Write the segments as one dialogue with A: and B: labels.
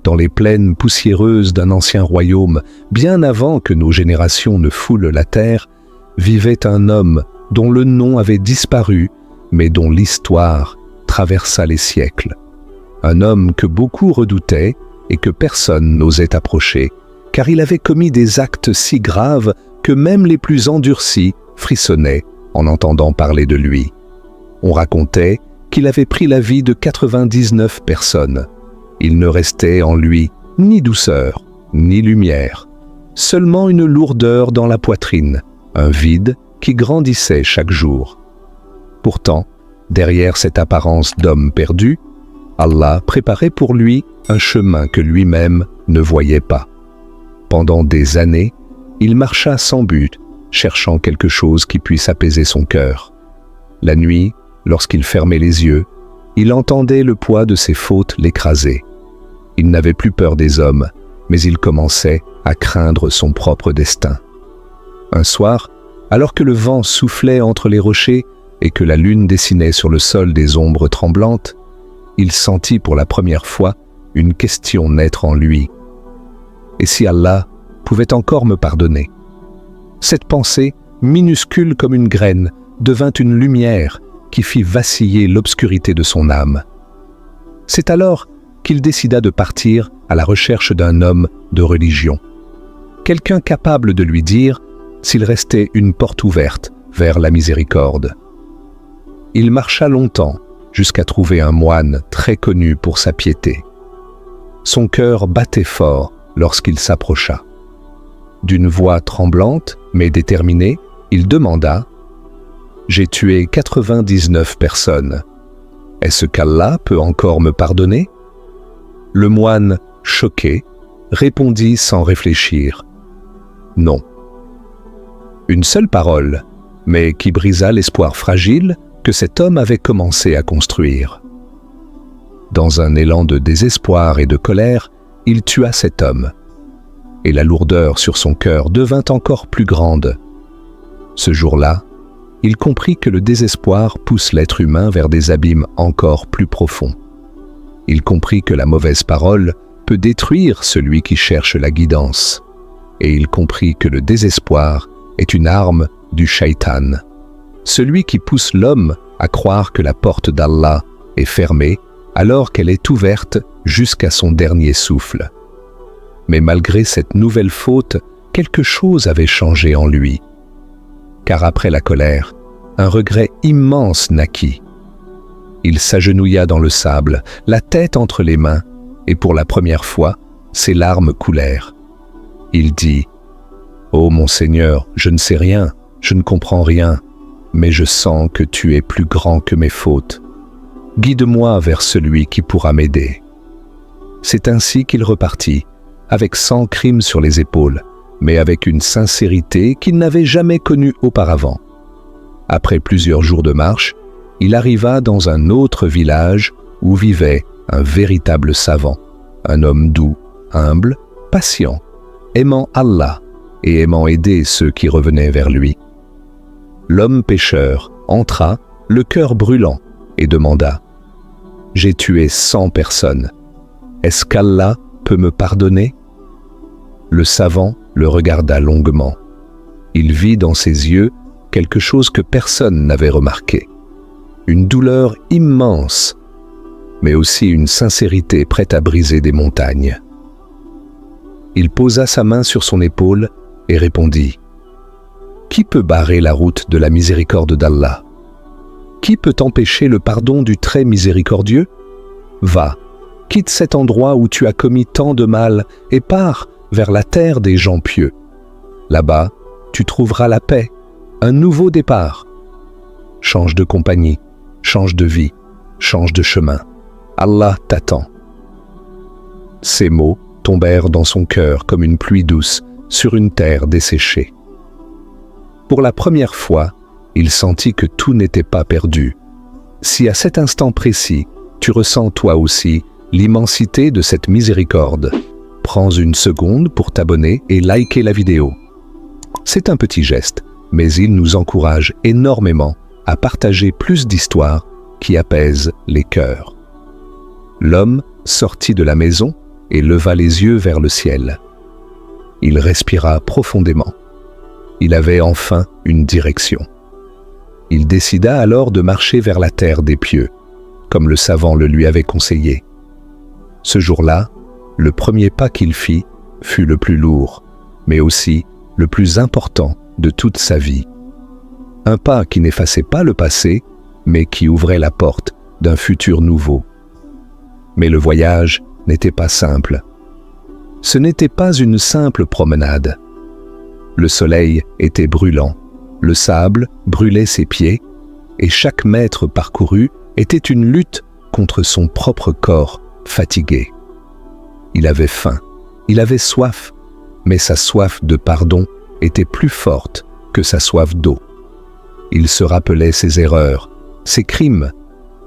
A: dans les plaines poussiéreuses d'un ancien royaume, bien avant que nos générations ne foulent la terre, vivait un homme dont le nom avait disparu, mais dont l'histoire traversa les siècles. Un homme que beaucoup redoutaient et que personne n'osait approcher, car il avait commis des actes si graves que même les plus endurcis frissonnaient en entendant parler de lui. On racontait qu'il avait pris la vie de 99 personnes. Il ne restait en lui ni douceur, ni lumière, seulement une lourdeur dans la poitrine, un vide qui grandissait chaque jour. Pourtant, derrière cette apparence d'homme perdu, Allah préparait pour lui un chemin que lui-même ne voyait pas. Pendant des années, il marcha sans but, cherchant quelque chose qui puisse apaiser son cœur. La nuit, lorsqu'il fermait les yeux, il entendait le poids de ses fautes l'écraser. Il n'avait plus peur des hommes, mais il commençait à craindre son propre destin. Un soir, alors que le vent soufflait entre les rochers et que la lune dessinait sur le sol des ombres tremblantes, il sentit pour la première fois une question naître en lui. Et si Allah pouvait encore me pardonner? Cette pensée, minuscule comme une graine, devint une lumière qui fit vaciller l'obscurité de son âme. C'est alors qu'il décida de partir à la recherche d'un homme de religion. Quelqu'un capable de lui dire s'il restait une porte ouverte vers la miséricorde. Il marcha longtemps jusqu'à trouver un moine très connu pour sa piété. Son cœur battait fort lorsqu'il s'approcha. D'une voix tremblante mais déterminée, il demanda « J'ai tué 99 personnes. Est-ce qu'Allah peut encore me pardonner ?» Le moine, choqué, répondit sans réfléchir « Non ». Une seule parole, mais qui brisa l'espoir fragile que cet homme avait commencé à construire. Dans un élan de désespoir et de colère, il tua cet homme, et la lourdeur sur son cœur devint encore plus grande. Ce jour-là, il comprit que le désespoir pousse l'être humain vers des abîmes encore plus profonds. Il comprit que la mauvaise parole peut détruire celui qui cherche la guidance, et il comprit que le désespoir est une arme du shaitan, celui qui pousse l'homme à croire que la porte d'Allah est fermée alors qu'elle est ouverte jusqu'à son dernier souffle. Mais malgré cette nouvelle faute, quelque chose avait changé en lui. Car après la colère, un regret immense naquit. Il s'agenouilla dans le sable, la tête entre les mains, et pour la première fois, ses larmes coulèrent. Il dit « Ô mon Seigneur, je ne sais rien, je ne comprends rien, mais je sens que tu es plus grand que mes fautes. Guide-moi vers celui qui pourra m'aider. » C'est ainsi qu'il repartit, avec 100 crimes sur les épaules, mais avec une sincérité qu'il n'avait jamais connue auparavant. Après plusieurs jours de marche, il arriva dans un autre village où vivait un véritable savant, un homme doux, humble, patient, aimant Allah et aimant aider ceux qui revenaient vers lui. L'homme pécheur entra, le cœur brûlant, et demanda « J'ai tué 100 personnes. Est-ce qu'Allah peut me pardonner ?» Le savant le regarda longuement. Il vit dans ses yeux quelque chose que personne n'avait remarqué. Une douleur immense, mais aussi une sincérité prête à briser des montagnes. Il posa sa main sur son épaule et répondit « Qui peut barrer la route de la miséricorde d'Allah? Qui peut empêcher le pardon du très miséricordieux? Va, quitte cet endroit où tu as commis tant de mal et pars vers la terre des gens pieux. Là-bas, tu trouveras la paix, un nouveau départ. Change de compagnie, change de vie, change de chemin. Allah t'attend. » Ces mots tombèrent dans son cœur comme une pluie douce sur une terre desséchée. Pour la première fois, il sentit que tout n'était pas perdu. Si à cet instant précis, tu ressens toi aussi l'immensité de cette miséricorde, prends une seconde pour t'abonner et liker la vidéo. C'est un petit geste, mais il nous encourage énormément à partager plus d'histoires qui apaisent les cœurs. L'homme sortit de la maison et leva les yeux vers le ciel. Il respira profondément. Il avait enfin une direction. Il décida alors de marcher vers la terre des pieux, comme le savant le lui avait conseillé. Ce jour-là, le premier pas qu'il fit fut le plus lourd, mais aussi le plus important de toute sa vie. Un pas qui n'effaçait pas le passé, mais qui ouvrait la porte d'un futur nouveau. Mais le voyage n'était pas simple. Ce n'était pas une simple promenade. Le soleil était brûlant, le sable brûlait ses pieds, et chaque mètre parcouru était une lutte contre son propre corps fatigué. Il avait faim, il avait soif, mais sa soif de pardon était plus forte que sa soif d'eau. Il se rappelait ses erreurs, ses crimes,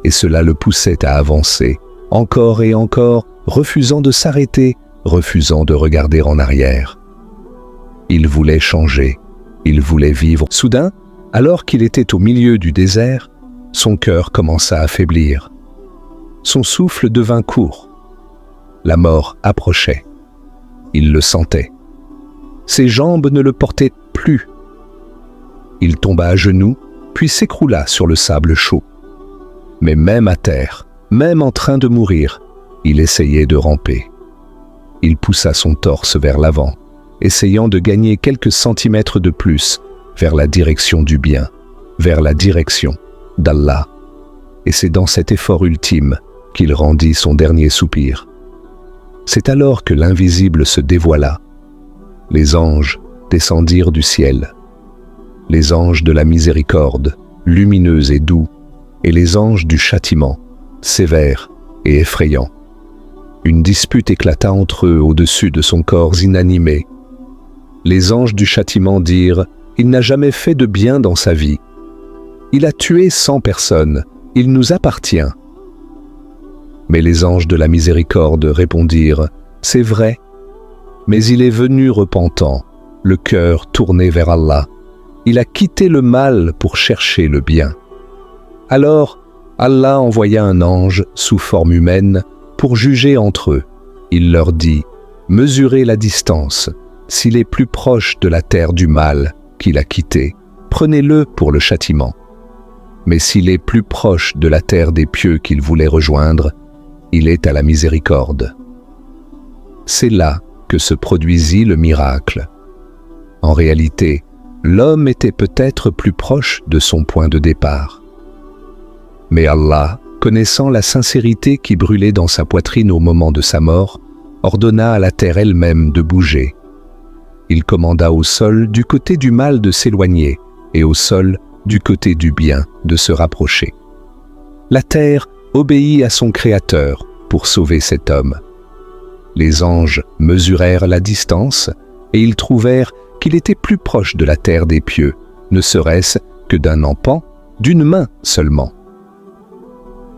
A: et cela le poussait à avancer, encore et encore, refusant de s'arrêter, refusant de regarder en arrière. Il voulait changer, il voulait vivre. Soudain, alors qu'il était au milieu du désert, son cœur commença à faiblir. Son souffle devint court. La mort approchait. Il le sentait. Ses jambes ne le portaient plus. Il tomba à genoux, puis s'écroula sur le sable chaud. Mais même à terre, même en train de mourir, il essayait de ramper. Il poussa son torse vers l'avant, essayant de gagner quelques centimètres de plus vers la direction du bien, vers la direction d'Allah. Et c'est dans cet effort ultime qu'il rendit son dernier soupir. C'est alors que l'invisible se dévoila. Les anges descendirent du ciel. Les anges de la miséricorde, lumineux et doux, et les anges du châtiment, sévères et effrayants. Une dispute éclata entre eux au-dessus de son corps inanimé. Les anges du châtiment dirent « Il n'a jamais fait de bien dans sa vie. Il a tué 100 personnes, il nous appartient. » Mais les anges de la miséricorde répondirent « C'est vrai, mais il est venu repentant, le cœur tourné vers Allah. Il a quitté le mal pour chercher le bien. » Alors, Allah envoya un ange sous forme humaine pour juger entre eux. Il leur dit « Mesurez la distance. S'il est plus proche de la terre du mal qu'il a quitté, prenez-le pour le châtiment. Mais s'il est plus proche de la terre des pieux qu'il voulait rejoindre, il est à la miséricorde. » C'est là que se produisit le miracle. En réalité, l'homme était peut-être plus proche de son point de départ. Mais Allah, connaissant la sincérité qui brûlait dans sa poitrine au moment de sa mort, ordonna à la terre elle-même de bouger. Il commanda au sol du côté du mal de s'éloigner et au sol du côté du bien de se rapprocher. La terre obéit à son Créateur pour sauver cet homme. Les anges mesurèrent la distance et ils trouvèrent qu'il était plus proche de la terre des pieux, ne serait-ce que d'un empan, d'une main seulement.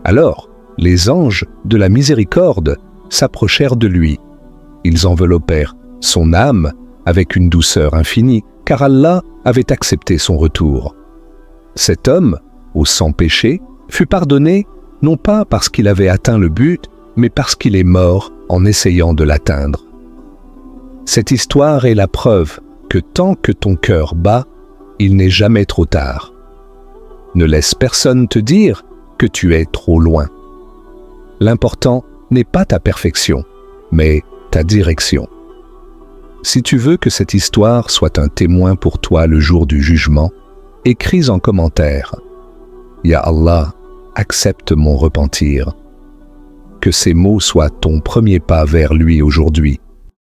A: Alors, les anges de la miséricorde s'approchèrent de lui. Ils enveloppèrent son âme avec une douceur infinie, car Allah avait accepté son retour. Cet homme, au sans péché, fut pardonné non pas parce qu'il avait atteint le but, mais parce qu'il est mort en essayant de l'atteindre. Cette histoire est la preuve que tant que ton cœur bat, il n'est jamais trop tard. Ne laisse personne te dire que tu es trop loin. L'important n'est pas ta perfection, mais ta direction. Si tu veux que cette histoire soit un témoin pour toi le jour du jugement, écris en commentaire « Ya Allah, accepte mon repentir ». Que ces mots soient ton premier pas vers lui aujourd'hui.